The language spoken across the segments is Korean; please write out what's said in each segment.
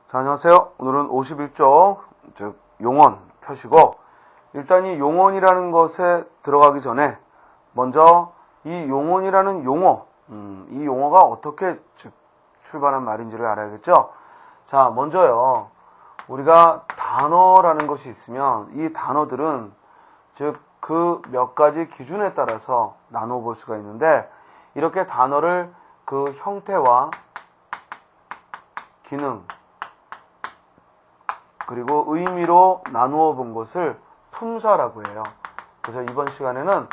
자, 안녕하세요. 오늘은 51쪽, 즉 용언 펴시고, 일단 이 용언이라는 것에 들어가기 전에 먼저 이 용언이라는 용어, 이 용어가 어떻게 출발한 말인지를 알아야겠죠. 자, 먼저요, 우리가 단어라는 것이 있으면 이 단어들은 즉 그 몇 가지 기준에 따라서 나눠 볼 수가 있는데, 이렇게 단어를 그 형태와 기능 그리고 의미로 나누어 본 것을 품사라고 해요. 그래서 이번 시간에는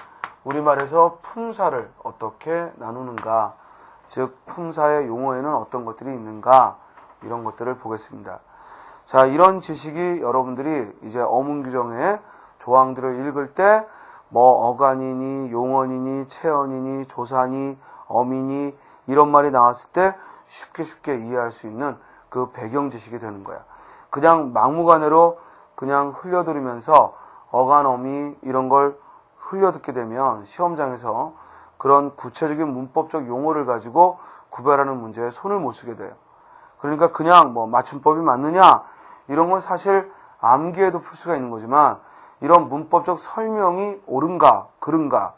우리말에서 품사를 어떻게 나누는가, 즉 품사의 용어에는 어떤 것들이 있는가, 이런 것들을 보겠습니다. 자, 이런 지식이 여러분들이 이제 어문규정의 조항들을 읽을 때 뭐 어간이니 용언이니 체언이니 조사니 어미니 이런 말이 나왔을 때 쉽게 이해할 수 있는 그 배경 지식이 되는 거야. 그냥 막무가내로 그냥 흘려들으면서 어간, 어미 이런 걸 흘려듣게 되면 시험장에서 그런 구체적인 문법적 용어를 가지고 구별하는 문제에 손을 못 쓰게 돼요. 그러니까 그냥 뭐 맞춤법이 맞느냐 이런 건 사실 암기에도 풀 수가 있는 거지만, 이런 문법적 설명이 옳은가 그른가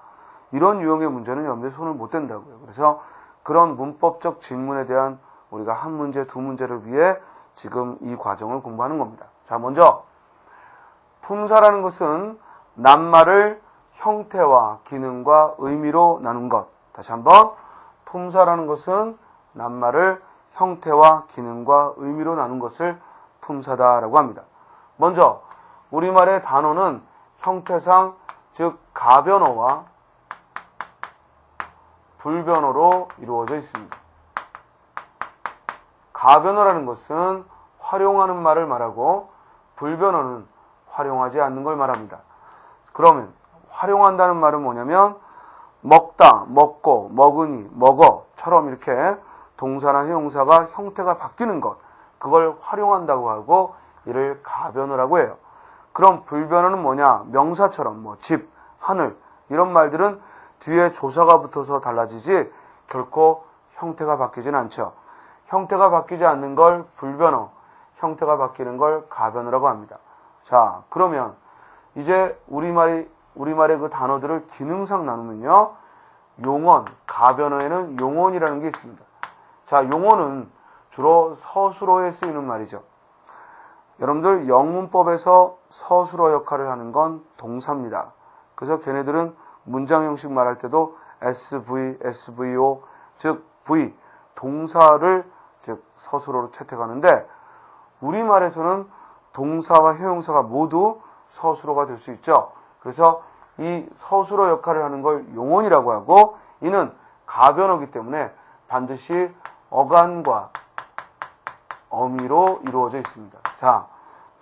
이런 유형의 문제는 여러분들이 손을 못 댄다고요. 그래서 그런 문법적 질문에 대한 우리가 한 문제, 두 문제를 위해 지금 이 과정을 공부하는 겁니다. 자, 먼저 품사라는 것은 낱말을 형태와 기능과 의미로 나눈 것. 다시 한번, 품사라는 것은 낱말을 형태와 기능과 의미로 나눈 것을 품사다라고 합니다. 먼저 우리말의 단어는 형태상 즉 가변어와 불변어로 이루어져 있습니다. 가변어라는 것은 활용하는 말을 말하고, 불변어는 활용하지 않는 걸 말합니다. 그러면 활용한다는 말은 뭐냐면 먹다, 먹고, 먹으니, 먹어처럼 이렇게 동사나 형용사가 형태가 바뀌는 것, 그걸 활용한다고 하고 이를 가변어라고 해요. 그럼 불변어는 뭐냐? 명사처럼 뭐 집, 하늘 이런 말들은 뒤에 조사가 붙어서 달라지지 결코 형태가 바뀌진 않죠. 형태가 바뀌지 않는 걸 불변어, 형태가 바뀌는 걸 가변어라고 합니다. 자, 그러면 이제 우리말의 그 단어들을 기능상 나누면요, 용언, 가변어에는 용언이라는 게 있습니다. 자, 용언은 주로 서술어에 쓰이는 말이죠. 여러분들 영문법에서 서술어 역할을 하는 건 동사입니다. 그래서 걔네들은 문장 형식 말할 때도 SV, SVO, 즉 V, 동사를 즉 서술어로 채택하는데, 우리말에서는 동사와 형용사가 모두 서술어가 될 수 있죠. 그래서 이 서술어 역할을 하는 걸 용언이라고 하고, 이는 가변어이기 때문에 반드시 어간과 어미로 이루어져 있습니다. 자,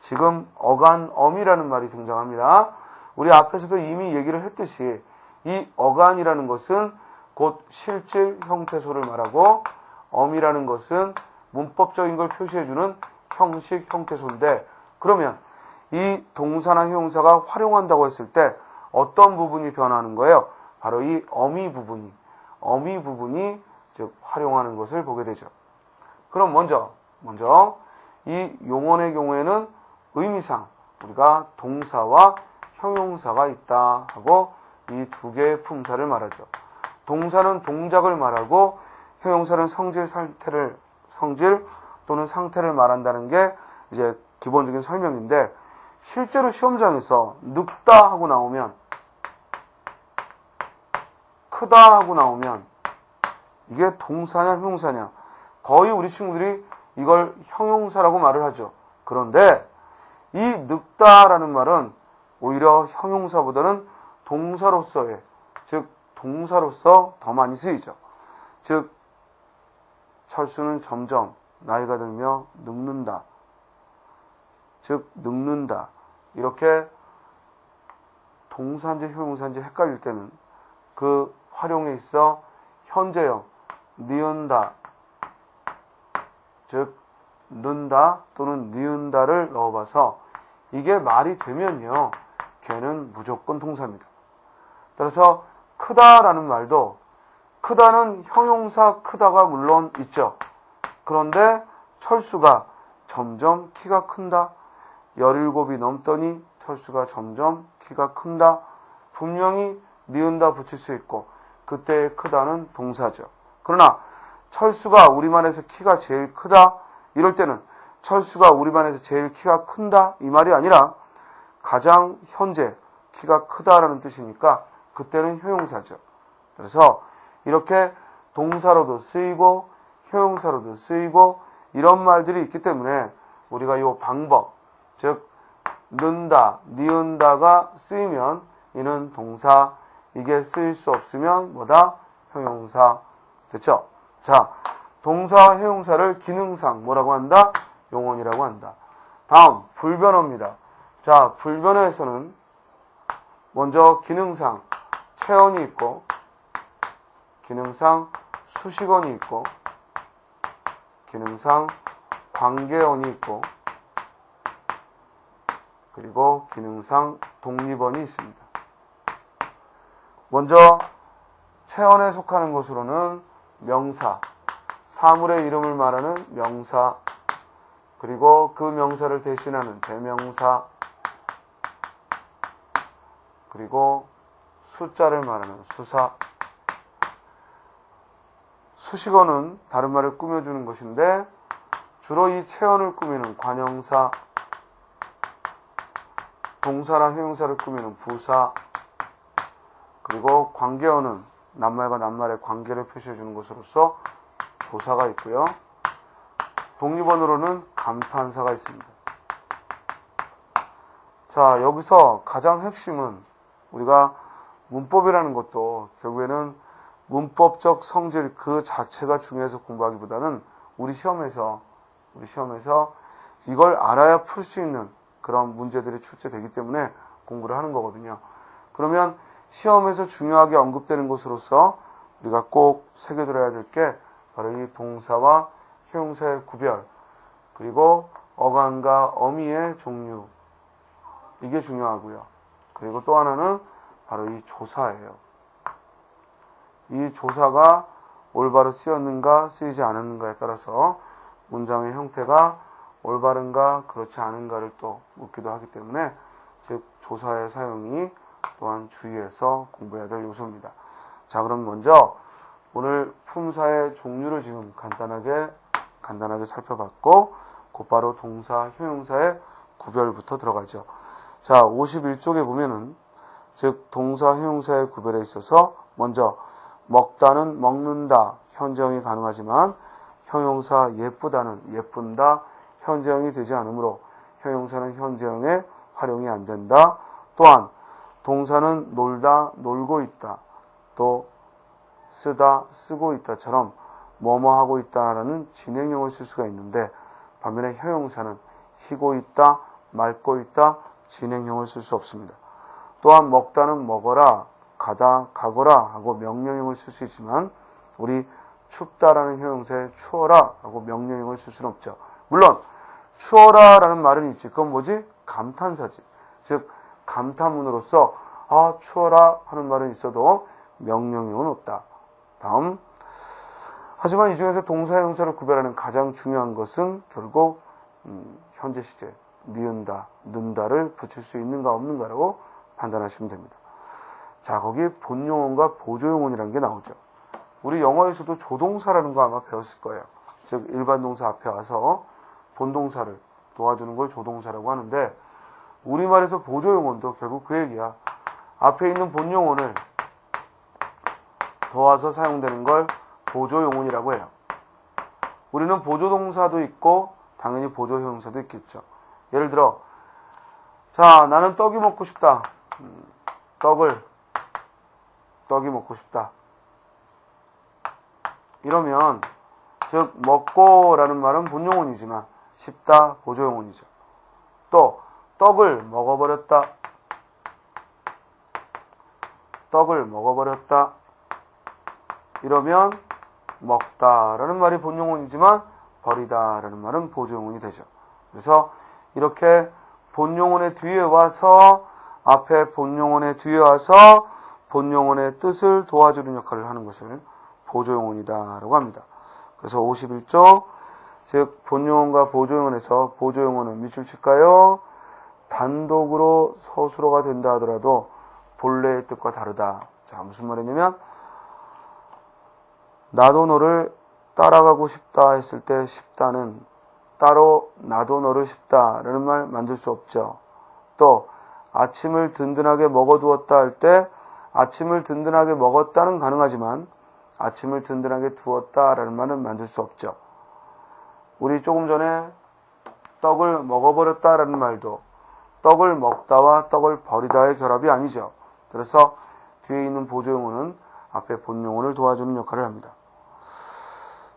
지금 어간, 어미라는 말이 등장합니다. 우리 앞에서도 이미 얘기를 했듯이 이 어간이라는 것은 곧 실질 형태소를 말하고, 어미라는 것은 문법적인 걸 표시해주는 형식 형태소인데, 그러면 이 동사나 형용사가 활용한다고 했을 때 어떤 부분이 변하는 거예요? 바로 이 어미 부분이 즉 활용하는 것을 보게 되죠. 그럼 먼저 이 용언의 경우에는 의미상 우리가 동사와 형용사가 있다 하고 이 두 개의 품사를 말하죠. 동사는 동작을 말하고 형용사는 성질 또는 상태를 말한다는 게 이제 기본적인 설명인데, 실제로 시험장에서 늙다 하고 나오면, 크다 하고 나오면 이게 동사냐 형용사냐, 거의 우리 친구들이 이걸 형용사라고 말을 하죠. 그런데 이 늙다라는 말은 오히려 형용사보다는 동사로서 더 많이 쓰이죠. 즉 철수는 점점 나이가 들며 늙는다. 즉 늙는다. 이렇게 동사인지 형용사인지 헷갈릴 때는 그 활용에 있어 현재형 니은다, 즉 는다 또는 니은다를 넣어봐서 이게 말이 되면요, 걔는 무조건 동사입니다. 따라서 크다라는 말도, 크다는 형용사 크다가 물론 있죠. 그런데 철수가 점점 키가 큰다. 17이 넘더니 철수가 점점 키가 큰다. 분명히 니은다 붙일 수 있고 그때의 크다는 동사죠. 그러나 철수가 우리반에서 키가 제일 크다. 이럴 때는 철수가 우리반에서 제일 키가 큰다. 이 말이 아니라 가장 현재 키가 크다라는 뜻이니까 그때는 효용사죠. 그래서 이렇게 동사로도 쓰이고 효용사로도 쓰이고 이런 말들이 있기 때문에 우리가 이 방법, 즉 는다, 니은다가 쓰이면 이는 동사, 이게 쓰일 수 없으면 뭐다? 효용사. 됐죠? 자, 동사, 효용사를 기능상 뭐라고 한다? 용언이라고 한다. 다음, 불변어입니다. 자, 불변어에서는 먼저 기능상 체언이 있고 기능상 수식언이 있고 기능상 관계언이 있고 그리고 기능상 독립언이 있습니다. 먼저 체언에 속하는 것으로는 명사, 사물의 이름을 말하는 명사, 그리고 그 명사를 대신하는 대명사, 그리고 숫자를 말하는 수사. 수식어는 다른 말을 꾸며주는 것인데 주로 이 체언을 꾸미는 관형사, 동사나 효용사를 꾸미는 부사, 그리고 관계어는 낱말과 낱말의 관계를 표시해주는 것으로서 조사가 있고요. 독립어로는 감탄사가 있습니다. 자, 여기서 가장 핵심은 우리가 문법이라는 것도 결국에는 문법적 성질 그 자체가 중요해서 공부하기보다는 우리 시험에서 이걸 알아야 풀 수 있는 그런 문제들이 출제되기 때문에 공부를 하는 거거든요. 그러면 시험에서 중요하게 언급되는 것으로서 우리가 꼭 새겨들어야 될 게 바로 이 동사와 효용사의 구별, 그리고 어간과 어미의 종류, 이게 중요하고요. 그리고 또 하나는 바로 이 조사예요. 이 조사가 올바로 쓰였는가 쓰이지 않았는가에 따라서 문장의 형태가 올바른가 그렇지 않은가를 또 묻기도 하기 때문에 즉 조사의 사용이 또한 주의해서 공부해야 될 요소입니다. 자, 그럼 먼저 오늘 품사의 종류를 지금 간단하게 살펴봤고 곧바로 동사, 효용사의 구별부터 들어가죠. 자, 51쪽에 보면은 즉 동사, 효용사의 구별에 있어서 먼저 먹다는 먹는다 현재형이 가능하지만 형용사 예쁘다는 예쁜다 현재형이 되지 않으므로 형용사는 현재형에 활용이 안 된다. 또한 동사는 놀다 놀고 있다 또 쓰다 쓰고 있다처럼 뭐뭐 하고 있다라는 진행형을 쓸 수가 있는데 반면에 효용사는 희고 있다 맑고 있다 진행형을 쓸 수 없습니다. 또한 먹다는 먹어라 가다 가거라 하고 명령형을 쓸 수 있지만 우리 춥다라는 효용사에 추워라 하고 명령형을 쓸 수는 없죠. 물론 추워라 라는 말은 있지. 그건 뭐지? 감탄사지. 즉 감탄문으로서 아 추워라 하는 말은 있어도 명령형은 없다. 다음, 하지만 이 중에서 동사, 형사를 구별하는 가장 중요한 것은 결국 현재 시제 니은다, 는다를 붙일 수 있는가 없는가라고 판단하시면 됩니다. 자, 거기에 본용언과 보조용언이라는 게 나오죠. 우리 영어에서도 조동사라는 거 아마 배웠을 거예요. 즉 일반 동사 앞에 와서 본동사를 도와주는 걸 조동사라고 하는데 우리말에서 보조용언도 결국 그 얘기야. 앞에 있는 본용언을 도와서 사용되는 걸 보조용언이라고 해요. 우리는 보조동사도 있고 당연히 보조형용사도 있겠죠. 예를 들어 자, 나는 떡이 먹고 싶다. 떡이 먹고 싶다. 이러면 즉 먹고라는 말은 본용언이지만 싶다 보조용언이죠. 또 떡을 먹어버렸다. 이러면 먹다라는 말이 본용언이지만 버리다라는 말은 보조용언이 되죠. 그래서 이렇게 본용언의 뒤에 와서 앞에 본용언의 뒤에 와서 본용언의 뜻을 도와주는 역할을 하는 것을 보조용언이다라고 합니다. 그래서 51조 즉 본용어과 보조용어에서 보조용어는 밑줄 칠까요? 단독으로 서술어가 된다 하더라도 본래의 뜻과 다르다. 자, 무슨 말이냐면 나도 너를 따라가고 싶다 했을 때 싶다는 따로 나도 너를 싶다라는 말 만들 수 없죠. 또 아침을 든든하게 먹어두었다 할 때 아침을 든든하게 먹었다는 가능하지만 아침을 든든하게 두었다라는 말은 만들 수 없죠. 우리 조금 전에 떡을 먹어버렸다라는 말도 떡을 먹다와 떡을 버리다의 결합이 아니죠. 그래서 뒤에 있는 보조용어는 앞에 본용어를 도와주는 역할을 합니다.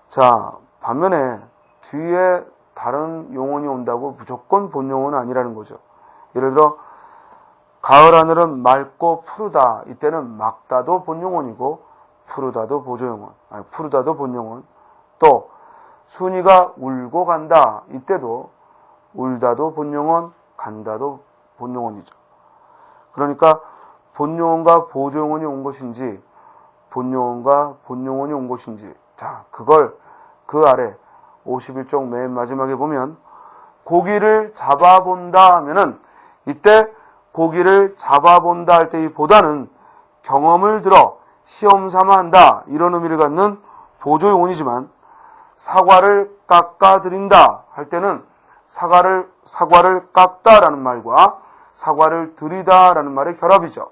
자, 반면에 뒤에 다른 용언이 온다고 무조건 본용어는 아니라는 거죠. 예를 들어 가을 하늘은 맑고 푸르다. 이때는 맑다도 본용어이고 푸르다도 보조용어. 푸르다도 본용어. 또 순이가 울고 간다. 이때도 울다도 본용어, 간다도 본용어이죠. 그러니까 본용어가 보조용어이 온 것인지 본용어가 본용어이 온 것인지 자, 그걸 그 아래 51쪽 맨 마지막에 보면 고기를 잡아본다 하면은 이때 고기를 잡아본다 할 때 이 보다는 경험을 들어 시험 삼아 한다 이런 의미를 갖는 보조용어이지만 사과를 깎아드린다 할 때는 사과를 깎다라는 말과 사과를 드리다라는 말의 결합이죠.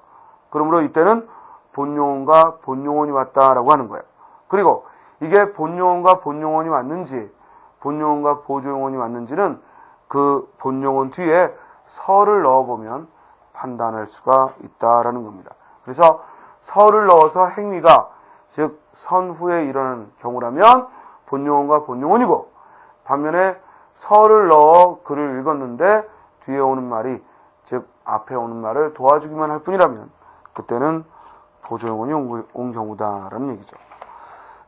그러므로 이때는 본용어가 본용어이 왔다라고 하는 거예요. 그리고 이게 본용어가 본용어이 왔는지 본용어가 보조용어이 왔는지는 그 본용어 뒤에 서를 넣어보면 판단할 수가 있다라는 겁니다. 그래서 서를 넣어서 행위가 즉 선후에 일어나는 경우라면 본용어가 본용어이고 반면에 서를 넣어 글을 읽었는데 뒤에 오는 말이 즉 앞에 오는 말을 도와주기만 할 뿐이라면 그때는 보조용어이 온 경우다라는 얘기죠.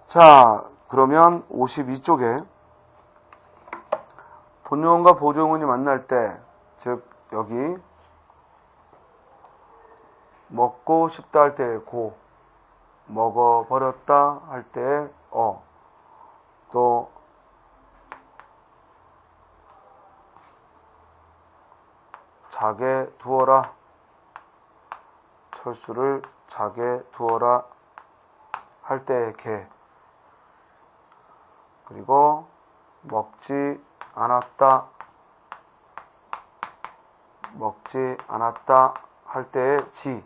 자, 그러면 52쪽에 본용어과 보조용어이 만날 때, 즉 여기 먹고 싶다 할 때 고, 먹어버렸다 할 때 또 자게 두어라, 철수를 자게 두어라 할 때의 개, 그리고 먹지 않았다 할 때의 지,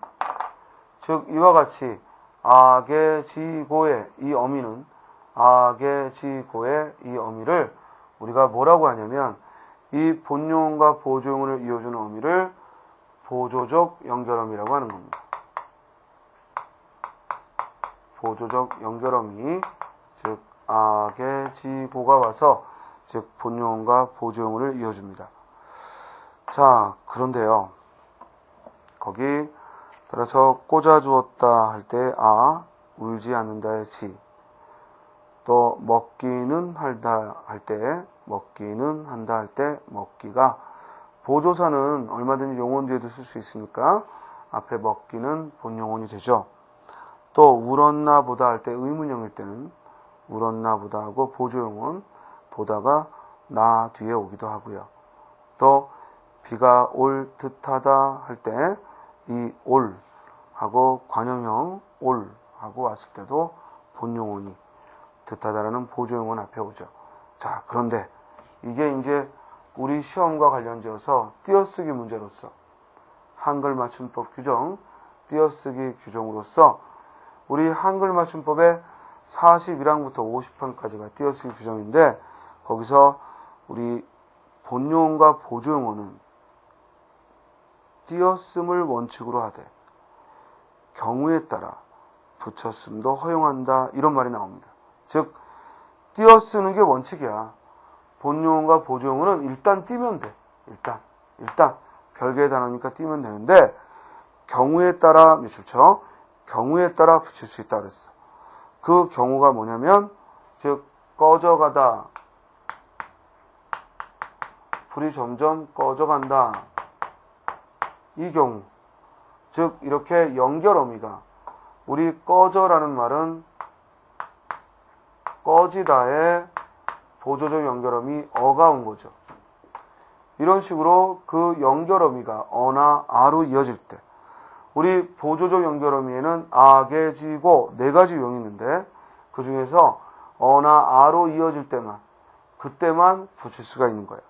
즉 이와 같이 악의 지고의 이 어미는 악의 지고의 이 어미를 우리가 뭐라고 하냐면 이 본용어과 보조용어를 이어주는 어미를 보조적 연결어미라고 하는 겁니다. 보조적 연결어미, 즉 악의 지고가 와서 즉 본용어과 보조용어를 이어줍니다. 자, 그런데요. 거기 따라서 꽂아주었다 할 때 울지 않는다의 지, 또 먹기는 한다 할 때 먹기는 한다 할 때 먹기가 보조사는 얼마든지 용언 뒤에도 쓸 수 있으니까 앞에 먹기는 본용언이 되죠. 또 울었나 보다 할 때 의문형일 때는 울었나 보다 하고 보조용언 보다가 나 뒤에 오기도 하고요. 또 비가 올 듯하다 할 때 이 올 하고 관형형 올 하고 왔을 때도 본용언이 듯하다라는 보조용언 앞에 오죠. 자, 그런데 이게 이제 우리 시험과 관련지어서 띄어쓰기 문제로서 한글 맞춤법 규정 띄어쓰기 규정으로서 우리 한글 맞춤법의 41항부터 50항까지가 띄어쓰기 규정인데 거기서 우리 본용어과 보조용어는 띄어쓰기를 원칙으로 하되 경우에 따라 붙였음도 허용한다 이런 말이 나옵니다. 즉 띄어쓰는 게 원칙이야. 본용어과 보조용어는 일단 띄면 돼. 일단 별개의 단어니까 띄면 되는데 경우에 따라 밑줄쳐 경우에 따라 붙일 수 있다 그랬어. 그 경우가 뭐냐면 즉 꺼져가다, 불이 점점 꺼져간다 이 경우, 즉 이렇게 연결어미가 우리 꺼져라는 말은 꺼지다의 보조적 연결어미 어가 온 거죠. 이런 식으로 그 연결어미가 어나 아로 이어질 때 우리 보조적 연결어미에는 아, 게, 지, 고 네 가지 유형이 있는데 그 중에서 어나 아로 이어질 때만 그때만 붙일 수가 있는 거예요.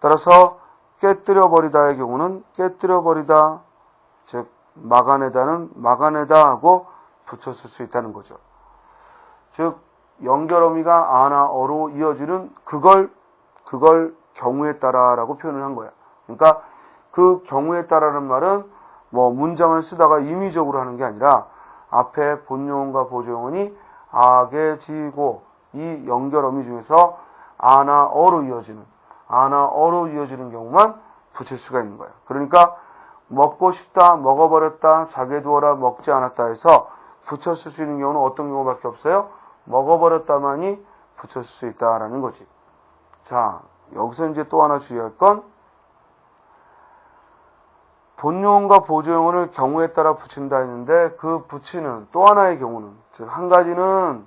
따라서 깨뜨려버리다의 경우는 깨뜨려버리다, 즉 막아내다는 막아내다 하고 붙였을 수 있다는 거죠. 즉 연결어미가 아나 어로 이어지는 그걸 경우에 따라라고 표현을 한 거야. 그러니까 그 경우에 따라는 말은 뭐 문장을 쓰다가 임의적으로 하는 게 아니라 앞에 본용어과 보조용어니 아게, 지, 고 이 연결어미 중에서 아나 어로 이어지는 경우만 붙일 수가 있는 거예요. 그러니까 먹고 싶다, 먹어버렸다, 자게 두어라, 먹지 않았다 해서 붙였을 수 있는 경우는 어떤 경우밖에 없어요? 먹어버렸다만이 붙였을 수 있다라는 거지. 자, 여기서 이제 또 하나 주의할 건 본용어과 보조용어를 경우에 따라 붙인다 했는데 그 붙이는 또 하나의 경우는 즉 한 가지는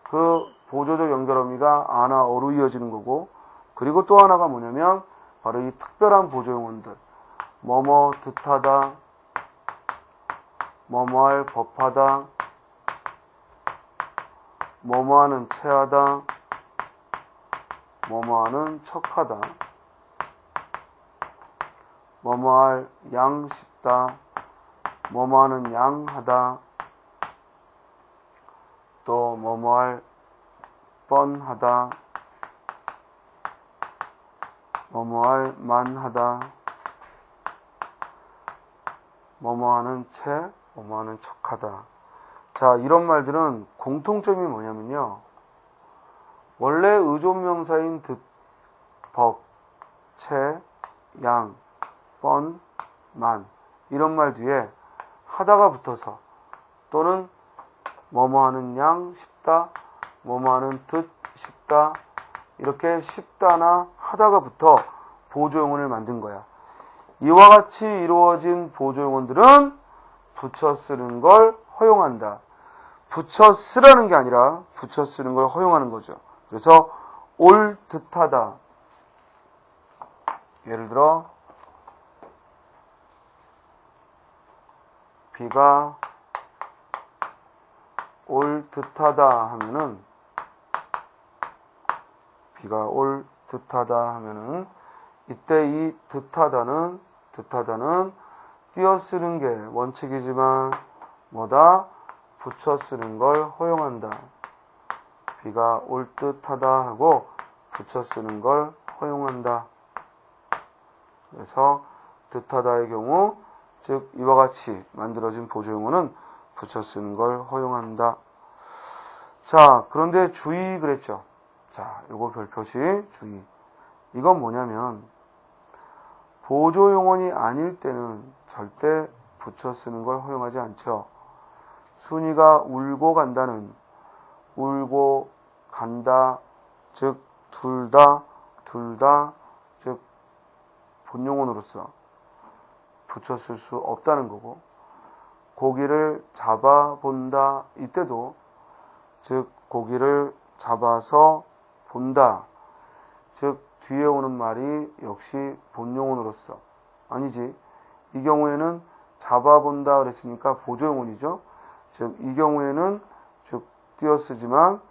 그 보조적 연결어미가 아나 어로 이어지는 거고 그리고 또 하나가 뭐냐면 바로 이 특별한 보조용어들 뭐뭐 듯하다, 뭐뭐할 법하다, 뭐뭐하는 체하다, 뭐뭐하는 척하다, 뭐뭐할 양 싶다, 뭐뭐하는 양하다, 또 뭐뭐할 뻔하다, 뭐뭐할 만하다, 뭐뭐하는 채, 뭐뭐하는 척하다. 자, 이런 말들은 공통점이 뭐냐면요. 원래 의존명사인 듯, 법, 채, 양, 뻔, 만 이런 말 뒤에 하다가 붙어서 또는 뭐뭐하는 양 싶다, 뭐뭐하는 듯 싶다 이렇게 싶다나 하다가 붙어 보조용어를 만든 거야. 이와 같이 이루어진 보조용어들은 붙여 쓰는 걸 허용한다. 붙여 쓰라는 게 아니라 붙여 쓰는 걸 허용하는 거죠. 그래서 올 듯하다. 예를 들어 비가 올 듯하다 하면은 비가 올 듯하다 하면은 이때 이 듯하다는 띄어쓰는 게 원칙이지만 뭐다? 붙여 쓰는 걸 허용한다. 비가 올 듯하다 하고 붙여 쓰는 걸 허용한다. 그래서 듯하다의 경우 즉 이와 같이 만들어진 보조용어는 붙여 쓰는 걸 허용한다. 자, 그런데 주의 그랬죠. 자, 요거 별표시 주의. 이건 뭐냐면 보조용어이 아닐 때는 절대 붙여 쓰는 걸 허용하지 않죠. 순이가 울고 간다는 울고 간다 즉 둘 다 즉 본용어로서 붙여 쓸 수 없다는 거고 고기를 잡아본다 이때도 즉 고기를 잡아서 본다 즉 뒤에 오는 말이 역시 본용어로서 아니지 이 경우에는 잡아본다 그랬으니까 보조용어이죠. 즉 이 경우에는 즉 띄어쓰지만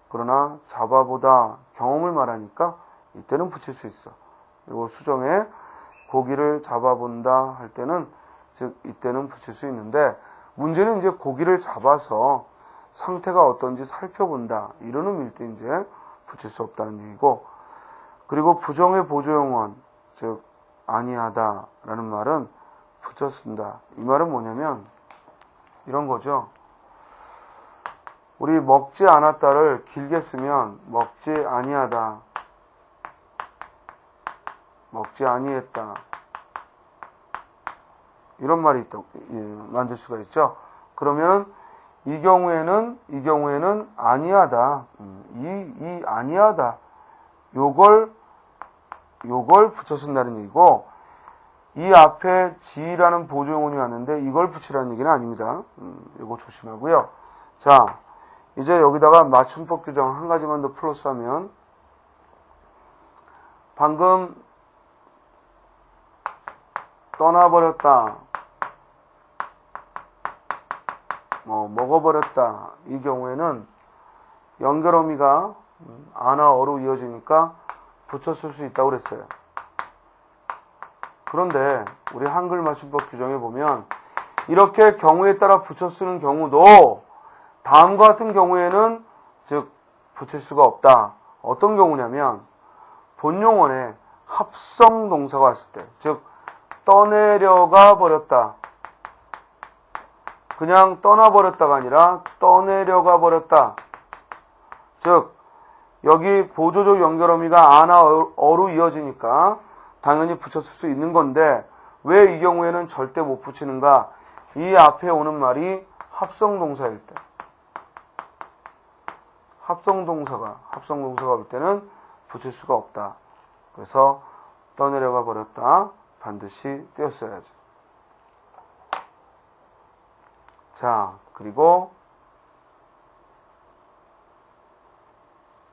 그러나 잡아보다 경험을 말하니까 이때는 붙일 수 있어. 그리고 수정에 고기를 잡아본다 할 때는 즉 이때는 붙일 수 있는데 문제는 이제 고기를 잡아서 상태가 어떤지 살펴본다 이런 의미일 때 이제 붙일 수 없다는 얘기고 그리고 부정의 보조용어 즉 아니하다 라는 말은 붙여 쓴다. 이 말은 뭐냐면 이런 거죠. 우리 먹지 않았다를 길게 쓰면 먹지 아니하다, 먹지 아니했다 이런 말이 만들 수가 있죠. 그러면 이 경우에는 아니하다, 이 아니하다 요걸 붙여 쓴다는 얘기고 이 앞에 지라는 보조용어이 왔는데 이걸 붙이라는 얘기는 아닙니다. 이거 조심하고요. 자, 이제 여기다가 맞춤법 규정 한 가지만 더 플러스하면 방금 떠나버렸다, 먹어버렸다, 이 경우에는 연결어미가 아나 어로 이어지니까 붙였을 수 있다고 그랬어요. 그런데 우리 한글 맞춤법 규정에 보면 이렇게 경우에 따라 붙여 쓰는 경우도 다음과 같은 경우에는 즉 붙일 수가 없다. 어떤 경우냐면 본용어에 합성 동사가 왔을 때, 즉 떠내려가 버렸다, 그냥 떠나버렸다가 아니라 떠내려가 버렸다. 즉 여기 보조적 연결어미가 아나 어로 이어지니까 당연히 붙였을 수 있는 건데 왜 이 경우에는 절대 못 붙이는가? 이 앞에 오는 말이 합성동사일 때, 합성동사가 올 때는 붙일 수가 없다. 그래서 떠내려가 버렸다, 반드시 띄었어야죠. 자, 그리고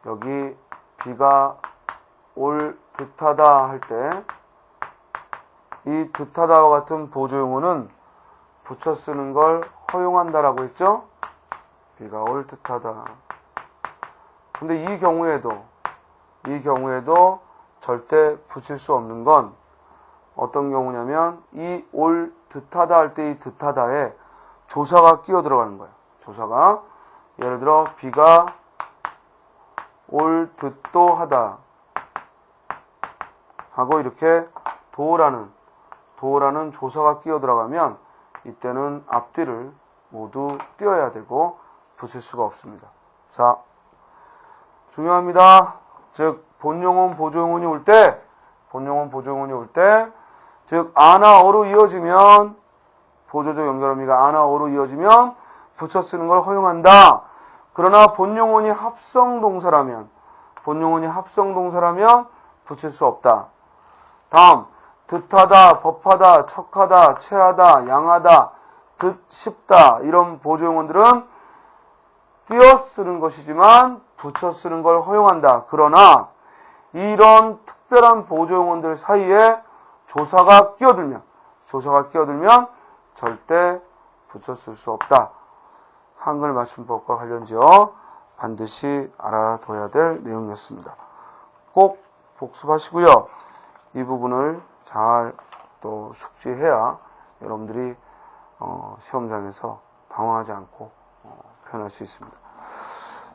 여기 비가 올 듯하다 할 때 이 듯하다와 같은 보조용어는 붙여 쓰는 걸 허용한다라고 했죠? 비가 올 듯하다. 근데 이 경우에도 절대 붙일 수 없는 건 어떤 경우냐면 이 올 듯하다 할 때 이 듯하다에 조사가 끼어 들어가는 거예요. 조사가 예를 들어 비가 올 듯도 하다 하고 이렇게 도라는 조사가 끼어 들어가면 이때는 앞뒤를 모두 띄어야 되고 붙일 수가 없습니다. 자, 중요합니다. 즉 본용어 보조용어이 올 때, 즉 아나 어로 이어지면, 보조적 연결어미가 아나 어로 이어지면 붙여 쓰는 걸 허용한다. 그러나 본용어이 합성동사라면 붙일 수 없다. 다음, 듯하다, 법하다, 척하다, 채하다, 양하다, 싶다 이런 보조용어들은 띄어 쓰는 것이지만 붙여 쓰는 걸 허용한다. 그러나 이런 특별한 보조용어들 사이에 조사가 끼어들면 절대 붙여 쓸 수 없다. 한글 맞춤법과 관련지어 반드시 알아둬야 될 내용이었습니다. 꼭 복습하시고요. 이 부분을 잘 또 숙지해야 여러분들이 시험장에서 당황하지 않고 표현할 수 있습니다.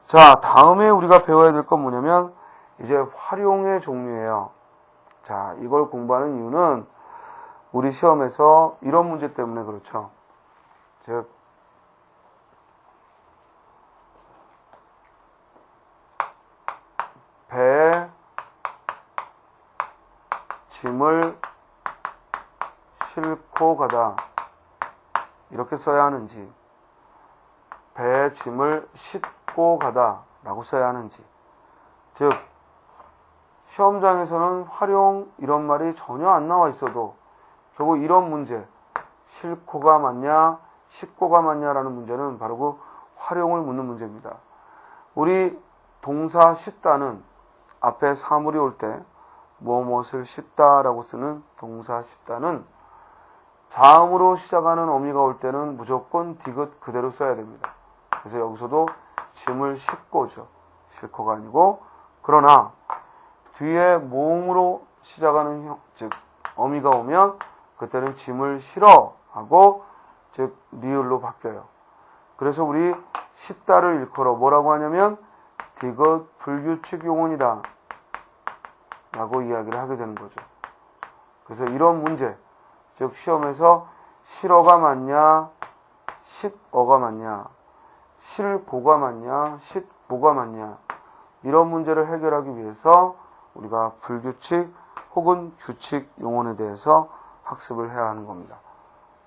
자, 다음에 우리가 배워야 될 건 뭐냐면 이제 활용의 종류예요. 자, 이걸 공부하는 이유는 우리 시험에서 이런 문제 때문에 그렇죠. 즉 배에 짐을 싣고 가다 이렇게 써야 하는지, 배에 짐을 싣고 가다 라고 써야 하는지, 즉 시험장에서는 활용 이런 말이 전혀 안 나와 있어도 결국 이런 문제, 싣고가 맞냐 싣고가 맞냐라는 문제는 바로 그 활용을 묻는 문제입니다. 우리 동사 싣다는 앞에 사물이 올 때 무엇을 싣다라고 쓰는 동사 싣다는 자음으로 시작하는 어미가 올 때는 무조건 디귿 그대로 써야 됩니다. 그래서 여기서도 짐을 싣고죠. 싣고가 아니고, 그러나 뒤에 모음으로 시작하는 즉 어미가 오면 그때는 짐을 실어 하고 즉 리을로 바뀌어요. 그래서 우리 싣다를 일컬어 뭐라고 하냐면 디귿 불규칙 용언이다 라고 이야기를 하게 되는 거죠. 그래서 이런 문제, 즉 시험에서 실어가 맞냐 싣어가 맞냐, 실고가 맞냐 싣고가 맞냐, 이런 문제를 해결하기 위해서 우리가 불규칙 혹은 규칙 용언에 대해서 학습을 해야 하는 겁니다.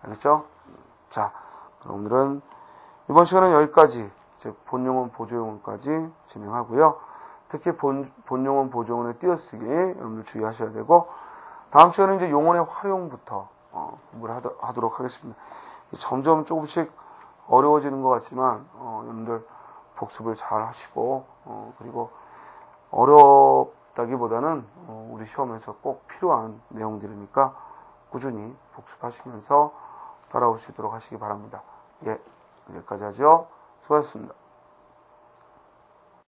알겠죠? 자, 그럼 오늘은 이번 시간은 여기까지, 즉 본용언 보조용언까지 진행하고요. 특히 본용언 보조용언의 띄어쓰기 여러분들 주의하셔야 되고, 다음 시간은 이제 용언의 활용부터 공부를 하도록 하겠습니다. 점점 조금씩 어려워지는 것 같지만 여러분들 복습을 잘 하시고, 그리고 어렵다기보다는 우리 우리 시험에서 꼭 필요한 내용들이니까 꾸준히 복습하시면서 따라오시도록 하시기 바랍니다. 예, 여기까지 하죠. 수고하셨습니다.